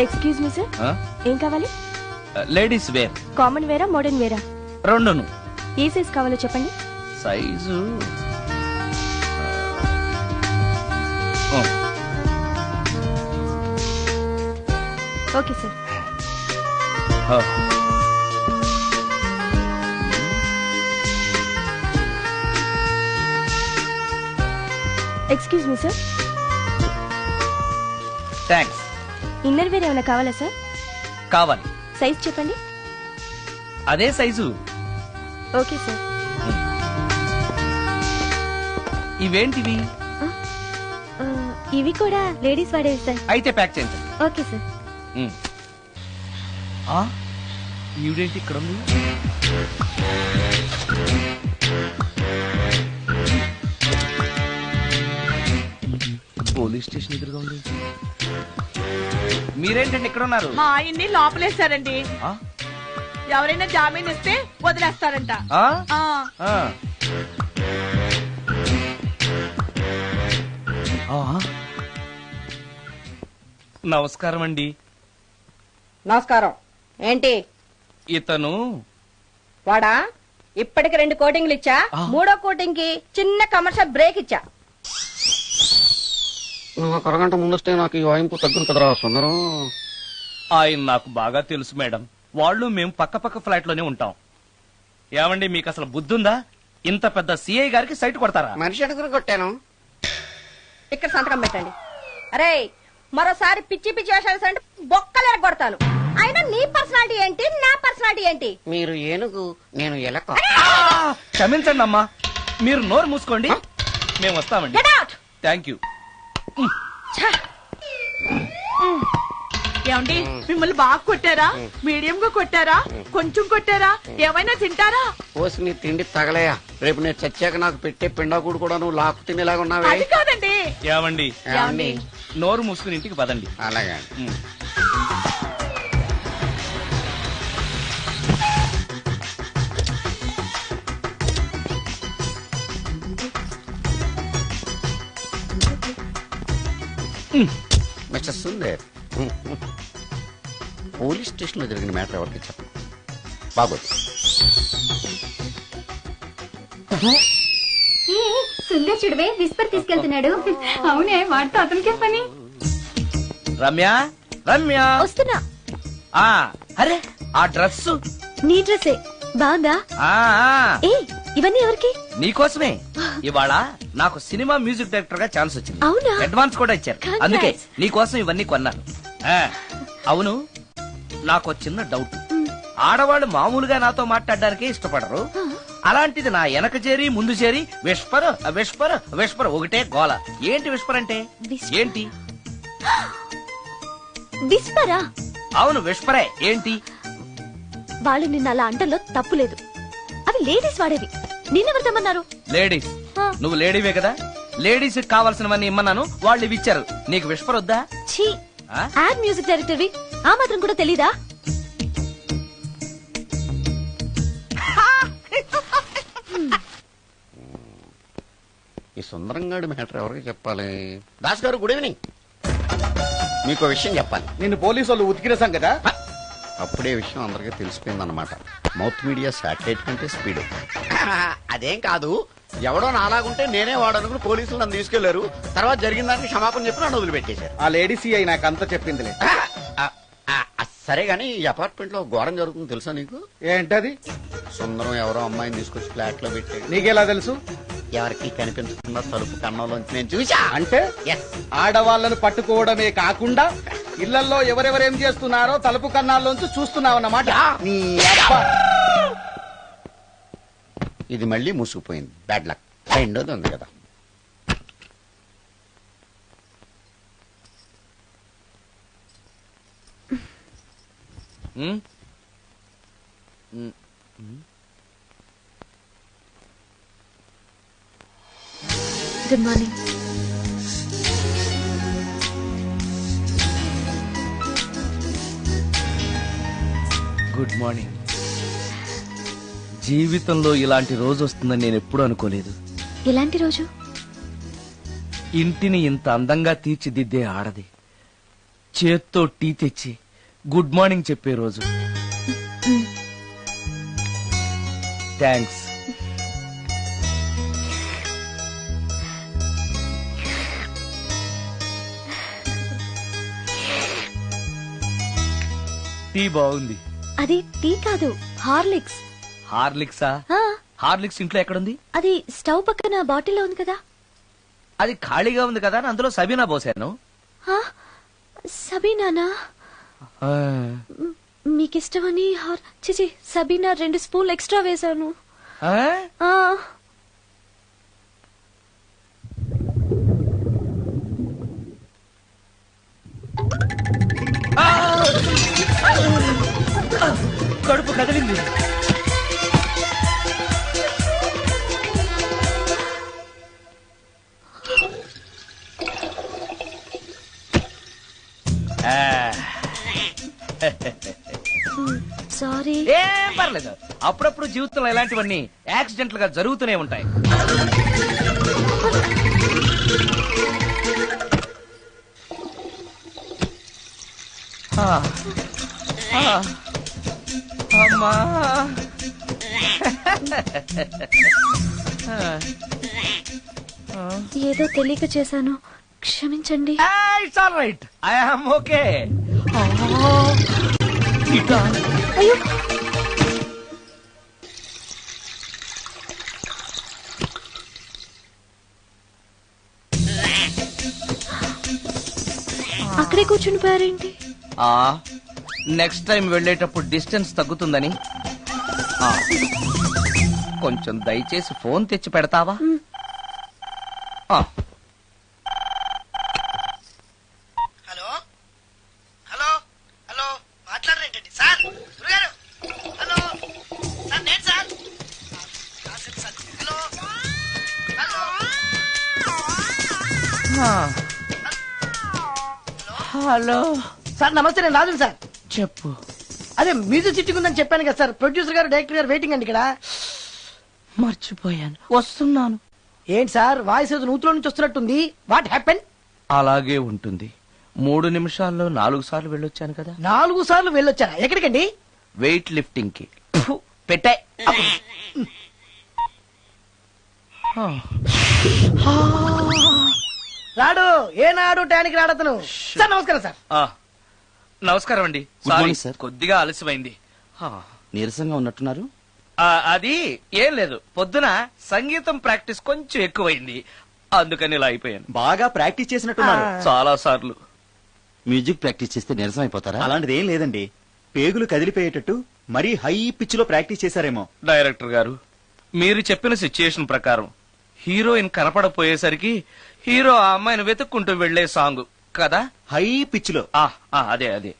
Excuse me sir, ఏం కావాలి? Ladies wear. Common వేరా మోడర్న్ వేరా? రెండును. ఏ సైజ్ కావాలో చెప్పండి. Size okay sir. Excuse me sir. Thanks. Inner wear ఏమైనా కావాలా సార్? కావాలి. సైజ్ చెప్పండి. అదే సైజు. Okay sir. ఇవేంటివి? ఇవి కూడా లేడీస్ వాడేవి సార్. అయితే ప్యాక్ చేయండి. Okay sir. ఈవిడేంటి ఇక్కడ ఉంది? పోలీస్ స్టేషన్ ఎదురుగా ఉంది. మీరేంటండి ఇక్కడ ఉన్నారు? మా ఆయన్ని లోపలేస్తారండి. ఎవరైనా జామీన్ ఇస్తే వదిలేస్తారంట. నమస్కారం అండి. నమస్కారం. ఏంటి ఇతను? వాడా? ఇప్పటికి 2 కోటింగ్లు ఇచ్చా, 3వ కోటింగ్ కి చిన్న కమర్షియల్ బ్రేక్ ఇచ్చా. నాకు అరగంట ముందొస్తే నాకు ఈ వాయింపు తగ్గును కదరా సుందరం. ఆయన నాకు బాగా తెలుసు మేడం. వాళ్ళు మేము పక్క పక్క ఫ్లాట్ లోనే ఉంటాం. ఏమండి మీకు అసలు బుద్ధుందా? ఇంత పెద్ద సిఐ గారికి సైట్ కొడతారా? మనిషి అడుగురు కొట్టాను. ఇక్కడ సంతకం పెట్టండి. అరే మరోసారి పిచ్చి పిచ్చి వేషాలు అంటే బొక్కలు కొడతాను. అయినా నీ పర్సనాలిటీ ఏంటి, నా పర్సనాలిటీ ఏంటి? మీరు ఏనుగు, నేను ఎలక. క్షమించండి అమ్మా, మీరు నోరు మూసుకోండి, మేము వస్తామండి. Thank you. ఏమండి మిమ్మల్ని బాగా కొట్టారా, మీడియం గా కొట్టారా, కొంచెం కొట్టారా, ఏమైనా తింటారా? పోసి నీ తిండి తగలయా. రేపు నేను చచ్చాక నాకు పెట్టే పిండాకుడు కూడా నువ్వు లాక్కు తినేలాగా ఉన్నావే. అది కాదండి. ఏమండి నోరు మూసుకుని ఇంటికి పదండి. అలాగే. మిస్టర్ సుందర్, పోలీస్ స్టేషన్ లో జరిగిన మ్యాటర్ ఎవరికి చెప్పండి. బాగోదు. సుందర్ చూడవే విస్పర్ తీసుకెళ్తున్నాడు. అవునే, వాడితో అతనికే పని. రమ్య, రమ్య వస్తున్నా. అరే ఆ డ్రెస్ నీ డ్రెస్సే బాగుందా? ఏ ఇవన్నీ ఎవరికి? నీకోసమే. ఇవాళ నాకు సినిమా మ్యూజిక్ డైరెక్టర్ గా ఛాన్స్ వచ్చింది. అవునా? అడ్వాన్స్ కూడా ఇచ్చారు. అందుకే నీకోసం ఇవన్నీ కొన్నాను. అవును, నాకు చిన్న డౌట్. ఆడవాళ్ళు మామూలుగా నాతో మాట్లాడడానికి ఇష్టపడరు. అలాంటిది నా వెనక చేరి ముందు చేరి విస్పర్ విస్పర్ విస్పర్ ఒకటే గోల. ఏంటి విస్పర్ అంటే? ఏంటి విస్పరా? అవును విస్పరే. ఏంటి? వాళ్ళు నిన్న అలా అంటలో తప్పులేదు. అవి లేడీస్ వాడేవి. నిన్నెవరు తెమ్మన్నారు? లేడీస్. నువ్వు లేడీవే కదా. లేడీస్ కావాల్సినవన్నీ ఇమ్మన్నాను, వాళ్ళు ఇవి ఇచ్చారు. నీకు విస్పర్ వద్దా? ఛీ, యాడ్ మ్యూజిక్ డైరెక్టర్వి, ఆ మాత్రం కూడా తెలీదా? ఈ సుందరంగాడి మ్యాటర్ ఎవరికి చెప్పాలి? దాస్ గారు గుడ్ ఈవినింగ్. మీకు విషయం చెప్పాలి. నిన్ను పోలీసు వాళ్ళు ఉతికిరేసాం కదా. అప్పుడే విషయం అందరికీ తెలిసిపోయిందన్నమాట. మౌత్ మీడియా శాటిలైట్ కంటే స్పీడ్. అదేం కాదు, ఎవడో నాలాగుంటే నేనే వాడనుకుని పోలీసులు నన్ను తీసుకెళ్లారు. తర్వాత జరిగిన దానికి క్షమాపణ చెప్పి నన్ను వదిలిపెట్టేశారు. ఆ లేడీ సిఐ నాకు అంతా చెప్పిందిలే. సరే గానీ ఈ అపార్ట్మెంట్ లో ఘోరం జరుగుతుంది తెలుసా నీకు? ఏంటది? సుందరం ఎవరో అమ్మాయిని తీసుకొచ్చి ఫ్లాట్ లో పెట్టి. నీకెలా తెలుసు? ఎవరికి కనిపించకుండా తలుపు కన్నంలోంచి నేను చూసా. అంటే ఆడవాళ్లను పట్టుకోవడమే కాకుండా ఇళ్లలో ఎవరెవరేం చేస్తున్నారో తలుపు కన్నాల్లోంచి చూస్తున్నావన్నమాట. ఇది మళ్ళీ మూసుకుపోయింది. Bad luck. రెండోది ఉంది కదా. Good morning. Good morning. జీవితంలో ఇలాంటి రోజు వస్తుందని నేను ఎప్పుడూ అనుకోలేదు. ఎలాంటి రోజు? ఇంటిని ఇంత అందంగా తీర్చిదిద్దే ఆడది, చేత్తో టీ తెచ్చి గుడ్ మార్నింగ్ చెప్పే రోజు. థ్యాంక్స్. టీ బాగుంది. అది టీ కాదు, హార్లిక్స్. హార్లిక్సా? ఆ, హార్లిక్స్ ఇంట్లో ఎక్కడుంది? అది స్టవ్ పక్కన బాటిల్లో ఉంది కదా. అది ఖాళీగా ఉంది కదా అని అందులో సబీనా పోసాను. ఆ, సబీనానా? మీకిష్టమని చిచి సబీనా 2 స్పూన్లు ఎక్స్ట్రా వేశాను. ఆ, కడుపు కదిలింది. సారీ. ఏం పర్లేదు, అప్పుడప్పుడు జీవితంలో ఇలాంటివన్నీ యాక్సిడెంట్లు గా జరుగుతూనే ఉంటాయి. అమ్మా, ఏదో తెలియక చేశాను, క్షమించండి. It's all right, I am okay. అయ్యో, అక్కడే కూర్చుని పోయారేంటి? నెక్స్ట్ టైం వెళ్ళేటప్పుడు డిస్టెన్స్ తగ్గుతుందని. కొంచెం దయచేసి ఫోన్ తెచ్చి పెడతావా? హలో హలో హలో, మాట్లాడరేంటండి సార్? గురుగారు, హలో సార్, నేను sir. Hello hello hello sir, నమస్తే. నేను రాజు సార్. చెప్పు. అదే మ్యూజిక్ సిట్టింగ్ ఉందని చెప్పాను కదా సార్. ప్రొడ్యూసర్ గారు, డైరెక్టర్ గారు వెయిటింగ్ అండి ఇక్కడ. మర్చిపోయాను, వస్తున్నాను. ఏంటి సార్, వాయిస్ ఏదో నూతులో నుంచి వస్తున్నట్టుంది. What happen? అలాగే ఉంటుంది. 3 నిమిషాల్లో 4 సార్లు వెళ్ళొచ్చాను కదా. 4 సార్లు వెళ్ళొచ్చారా? ఎక్కడికండి? వెయిట్ లిఫ్టింగ్ కి. పెట్టే. రాడు ఏనాడు టానికి రాడతను. సార్ నమస్కారం సార్. నమస్కారం అండి. Good morning, sir. కొద్దిగా ఆలస్యమైంది. నీరసంగా ఉన్నట్టున్నారు. అది ఏం లేదు, పొద్దున సంగీతం ప్రాక్టీస్ కొంచెం ఎక్కువైంది, అందుకని ఇలా అయిపోయాను. బాగా ప్రాక్టీస్ చేసినట్టున్నారు. చాలా సార్లు. మ్యూజిక్ ప్రాక్టీస్ చేస్తే నీరసం అయిపోతారా? అలాంటిది ఏం లేదండి. పేగులు కదిలిపోయేటట్టు మరీ హై పిచ్ లో ప్రాక్టీస్ చేశారేమో. డైరెక్టర్ గారు, మీరు చెప్పిన సిచ్యుయేషన్ ప్రకారం హీరోయిన్ కనపడపోయేసరికి హీరో ఆ అమ్మాయిని వెతుక్కుంటూ వెళ్లే సాంగ్ కదా. హై పిచ్ లో. అదే అదే.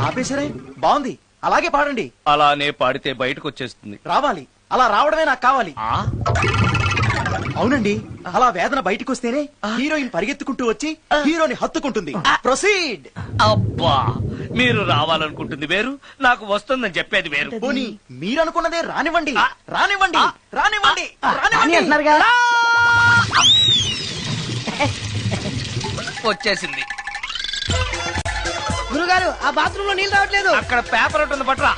ఆపేశారే, బాగుంది. అలాగే పాడండి. అలానే పాడితే బయటకు వచ్చేస్తుంది. రావాలి, అలా రావడమే నాకు కావాలి. అవునండి, అలా వేదన బయటకు వస్తేనే హీరోయిన్ పరిగెత్తుకుంటూ వచ్చి హీరోని హత్తుకుంటుంది. ప్రొసీడ్. అబ్బా, మీరు రావాలనుకుంటుంది వేరు, నాకు వస్తుందని చెప్పేది వేరు. పోనీ మీరనుకున్నదే రానివ్వండి. రానివ్వండి, రానివ్వండి, అని అంటున్నారుగా. వచ్చేసింది. గురుగారు, ఆ బాత్రూమ్ లో నీళ్ళు రావట్లేదు. అక్కడ పేపర్ ఉంటుంది, పట్రా.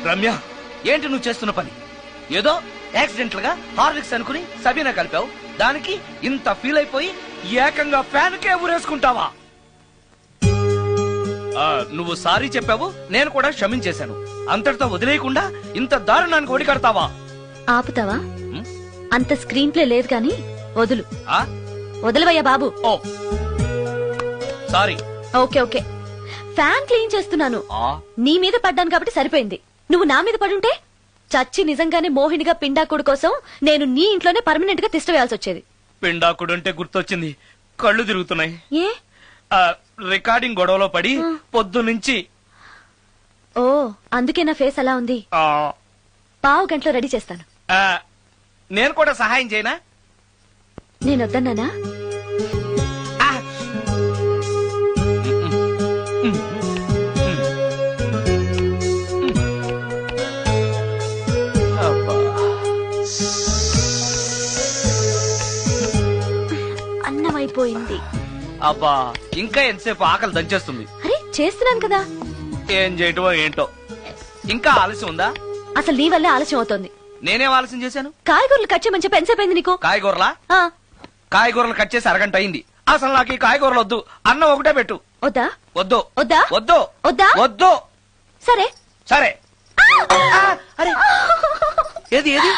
రమ్య, ఏంటి నువ్వు చేస్తున్న పని? ఏదో యాక్సిడెంటల్ గా హార్లిక్స్ అనుకుని సబీనా కలిపావు, దానికి ఇంత ఫీల్ అయిపోయి ఏకంగా ఫ్యాన్ కే ఊరేసుకుంటావా? నువ్వు సారీ చెప్పావు, నేను కూడా క్షమించేశాను. అంతటితో వదిలేయకుండా ఇంత దారుణానికి ఒడికడతావా? ఆపుతావా? అంత స్క్రీన్ ప్లే లేదు కానీ వదులు. ఆ? వదలవయ్యా బాబు. ఓ sorry. Okay okay, fan clean చేస్తున్నాను. నీ మీద పడ్డాను కాబట్టి సరిపోయింది. నువ్వు నా మీద పడుంటే చచ్చి నిజంగానే మోహినిగా పిండాకుడు కోసం నేను నీ ఇంట్లోనే పర్మనెంట్ గా తిష్ట వేయాల్సి వచ్చేది. పిండాకుడు అంటే గుర్తొచ్చింది, కళ్ళు తిరుగుతున్నాయి. ఏ రికార్డింగ్ గొడవలో పడి పొద్దు నుంచి. ఓ అందుకే నా ఫేస్ అలా ఉంది. పావు గంటలో రెడీ చేస్తాను. నేను కూడా సహాయం చేయనా? నేను వద్దన్నానా? అన్నం అయిపోయింది. అబ్బా ఇంకా ఎంతసేపు ఆకలి దంచేస్తుంది. అరే చేస్తున్నాను కదా. ఏం చేయటమో ఏంటో. ఇంకా ఆలస్యం ఉందా? అసలు నీ వల్లే ఆలస్యం అవుతోంది. నేనేం ఆలస్యం చేశాను? కాయగూరలు కట్ చేయమని చెప్పి ఎంతసేపు అయింది నీకు? కాయగూరలా? కాయగూరలు కట్ చేసి అరగంట అయింది. అసలు నాకు ఈ కాయగూరలు వద్దు, అన్నం ఒకటే పెట్టు. వద్దా? వద్దు వద్దా? వద్దు వద్దా? వద్దు. సరే సరే. అరే ఏది ఏది?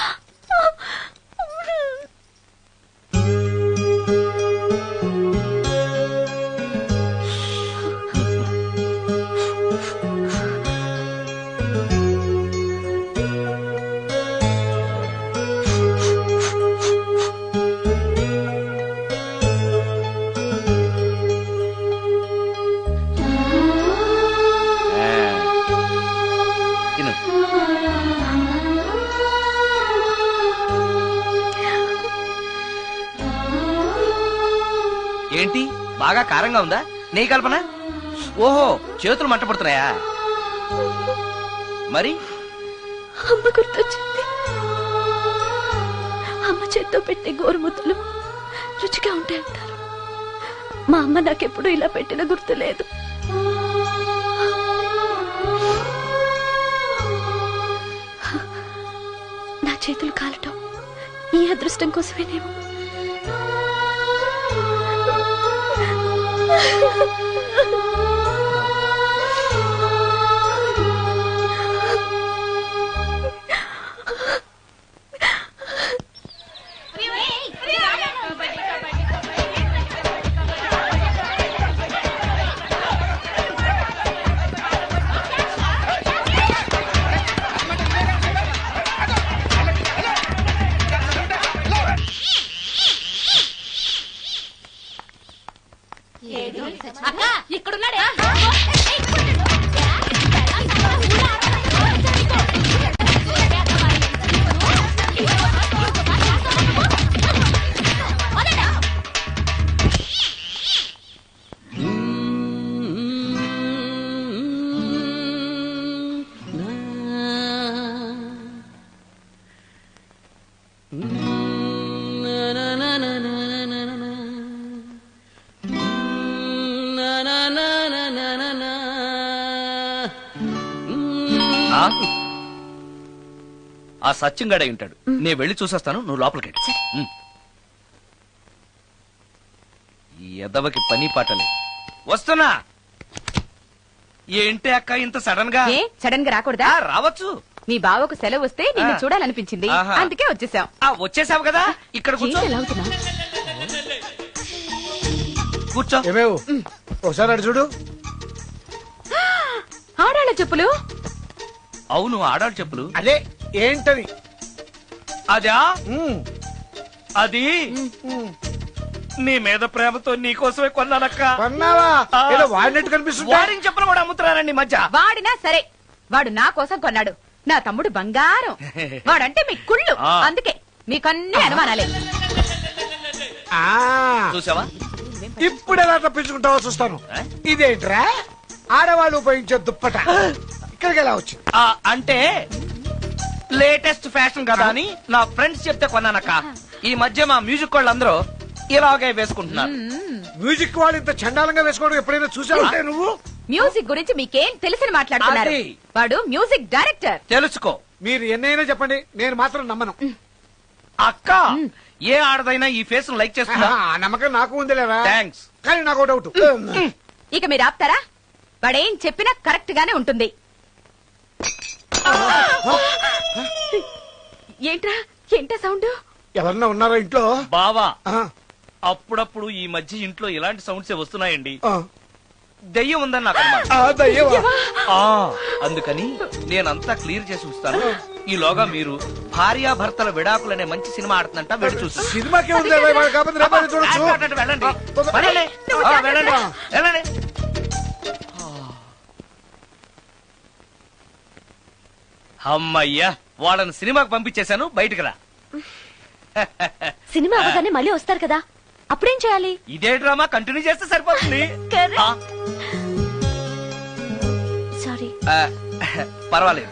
ఏంటి బాగా కారంగా ఉందా? నెయ్యి కల్పన? ఓహో చేతులు మంట పడుతున్నాయా? మరి అమ్మ గుర్తొచ్చింది. అమ్మ చేత్తో పెట్టే గోరుముద్దలు రుచిగా ఉంటాయంటారు. మా అమ్మ నాకెప్పుడు ఇలా పెట్టిన గుర్తు లేదు. నా చేతులు కాలటం ఈ అదృష్టం కోసమేనేమో. ఇక్కడున్నాడే. ఆ సత్యంగాడై ఉంటాడు. నేను వెళ్ళి చూసేస్తాను, నువ్వు లోపలికి. ఈ ఎదవకి పని పాటలే. వస్తున్నా. ఏంటి అక్క ఇంత సడన్ గా? సడన్ గా రాకూడదా? రావచ్చు. మీ బావకు సెలవు వస్తే నిన్ను చూడాలనిపించింది, అందుకే వచ్చేసాం. వచ్చేసావు కదా, ఇక్కడ కూర్చో. కూర్చో. ఒకసారి అటు చూడు. ఆడాళ్ళ చెప్పులు. అవును ఆడాడు చెప్పులు. అదే ఏంటది? అదా అది నీ మీద ప్రేమతో నీకోసమే కొన్నానక్క. కొన్నావా? ఏదో వాడినట్టు కనిపిస్తుంది. వాడిని చెప్పులు కూడా అమ్ముతున్నారండి మధ్య. వాడినా సరే, వాడు నా కోసం కొన్నాడు. నా తమ్ముడు బంగారం. వాడంటే మీ కుళ్ళు, అందుకే మీకన్నీ అనుమానాలే. చూసావా? ఇప్పుడు ఎలా తప్పించుకుంటావో చూస్తాను. ఇదేంట్రా ఆడవాళ్ళు ఉపయోగించే దుప్పట ఇక్కడికి ఎలా వచ్చింది? అంటే లేటెస్ట్ ఫ్యాషన్ కదా అని నా ఫ్రెండ్స్ చెప్తే కొన్నానక్క. ఈ మధ్య మా మ్యూజిక్ వాళ్ళందరూ ఇలాగే వేసుకుంటున్నారు. మ్యూజిక్ వాళ్ళు ఇంత చండాలంగా వేసుకోవడం ఎప్పుడైనా చూసావంటే నువ్వు? మ్యూజిక్ గురించి మీకేం తెలిసిన మాట్లాడుతున్నారు? వాడు మ్యూజిక్ డైరెక్టర్. తెలుసుకో. మీరు ఎన్నైనా చెప్పండి, నేను మాత్రం నమ్మను. అక్క ఏ ఆడదైనా ఈ ఫేస్ లైక్ చేస్తున్నా. నమ్మకం నాకు ఉంది లేవా? థ్యాంక్స్. కానీ నాకు డౌట్. ఇక మీరు ఆపుతారా? వాడేం చెప్పినా కరెక్ట్ గానే ఉంటుంది. ఏంటా సౌండ్? ఎవరన్నా ఉన్నారా ఇంట్లో? బావా అప్పుడప్పుడు ఈ మధ్య ఇంట్లో ఇలాంటి సౌండ్స్ వస్తున్నాయండి. దెయ్యం ఉందని నాకు అనుమానం. ఆ దయ్యమా? ఆ, అందుకని నేనంతా క్లియర్ చేసి ఉంచుతాను. ఈలోగా మీరు భార్యాభర్తల విడాకులనే మంచి సినిమా ఆడుతుందంట, వెళ్ళి చూసి సినిమాకే ఉంది కాకపోతే రేపటి చూడొచ్చు. వెళ్ళండి వెళ్ళండి. వెళ్ళండి వెళ్ళండి. అమ్మయ్యా, వాళ్ళని సినిమాకి పంపించేశాను, బయటికి రా. సినిమా అవగానే మళ్ళీ వస్తారు కదా, అప్పుడేం చేయాలి? ఇదే డ్రామా కంటిన్యూ చేస్తే సరిపోతుంది. సారీ. పర్వాలేదు.